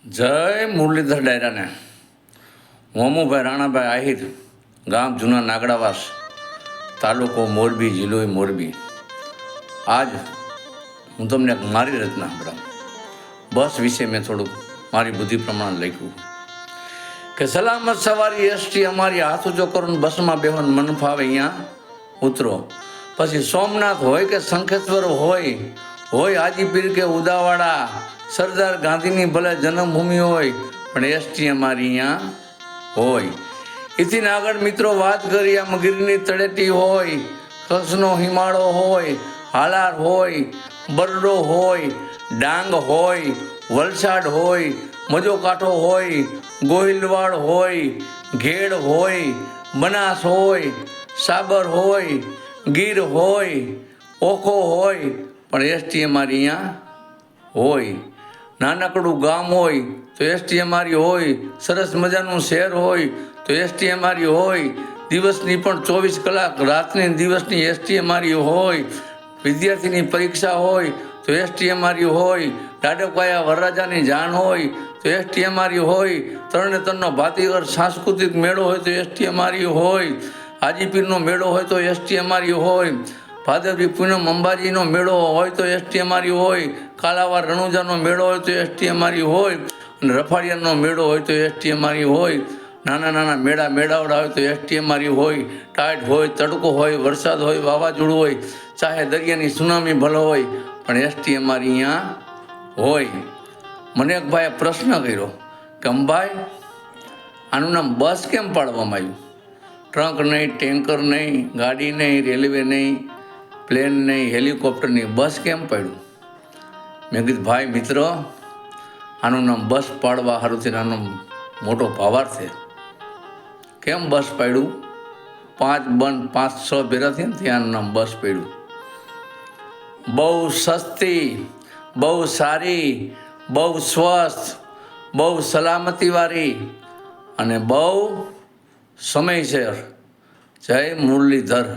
જય મુરલીધર ડાયરાને મોમુભાઈ રાણાભાઈ આહિર, ગામ જૂના નાગડાવાસ, તાલુકો મોરબી, જિલ્લો મોરબી. આજ હું તમને મારી રચના સંભળાવું. બસ વિશે મેં થોડુંક મારી બુદ્ધિ પ્રમાણે લખ્યું કે સલામત સવારી એસટી અમારી, હાથ ઊંચો કરું બસમાં બેહન મન ફાવે અહીંયા ઉતરો. પછી સોમનાથ હોય કે શંખેશ્વર હોય હાજીપીર કે ઉદાવાડા, સરદાર ગાંધીની ભલે જન્મભૂમિ હોય પણ એસટી અમારી અહીંયા હોય. એથી આગળ મિત્રો વાત કરી, આમ ગીરની તળેટી હોય, કચ્છનો હિમાળો હોય, હાલાર હોય, બરડો હોય, ડાંગ હોય, વલસાડ હોય, મજોકાંઠો હોય, ગોહિલવાડ હોય, ઘેડ હોય, બનાસ હોય, સાબર હોય, ગીર હોય, ઓખો હોય પણ એસટી અમારી અહીંયા હોય. નાનકડું ગામ હોય તો એસટી અમારી હોય, સરસ મજાનું શહેર હોય તો એસટી અમારી હોય, દિવસની પણ 24 કલાક, રાતની દિવસની એસટી અમારી હોય, વિદ્યાર્થીની પરીક્ષા હોય તો એસટી અમારી હોય, ડાડકવાયા વરરાજાની જાણ હોય તો એસટી અમારી હોય, તરણેતરનો ભાતીગર સાંસ્કૃતિક મેળો હોય તો એસટી અમારી હોય, હાજીપીરનો મેળો હોય તો એસટી અમારી હોય, ભાદરવી પૂનમ અંબાજીનો મેળો હોય તો એસટી અમારી હોય, કાલાવાર રણુજાનો મેળો હોય તો એસટી અમારી હોય, અને રફાડિયાનો મેળો હોય તો એસટી અમારી હોય. નાના નાના મેળાવડા હોય તો એસટી અમારી હોય. ટાઈટ હોય, તડકો હોય, વરસાદ હોય, વાવાઝોડું હોય, ચાહે દરિયાની સુનામી ભલે હોય પણ એસટી અમારી અહીંયા હોય. મને એક ભાઈએ પ્રશ્ન કર્યો કે અંબાઈ, આનું નામ બસ કેમ પાડવામાં આવ્યું? ટ્રક નહીં, ટેન્કર નહીં, ગાડી નહીં, રેલવે નહીં, પ્લેન નહીં, હેલિકોપ્ટર નહીં, બસ કેમ પાડ્યું? મેં કીધું ભાઈ મિત્ર, આનું નામ બસ પાડવા સારું છે, આનો મોટો ભાવાર્થ છે. કેમ બસ પાડ્યું? 5 બંધ 5-6 ભેરા થયા ને ત્યાં નામ બસ પાડ્યું. બહુ સસ્તી, બહુ સારી, બહુ સ્વસ્થ, બહુ સલામતીવાળી અને બહુ સમયસર. જય મુરલીધર.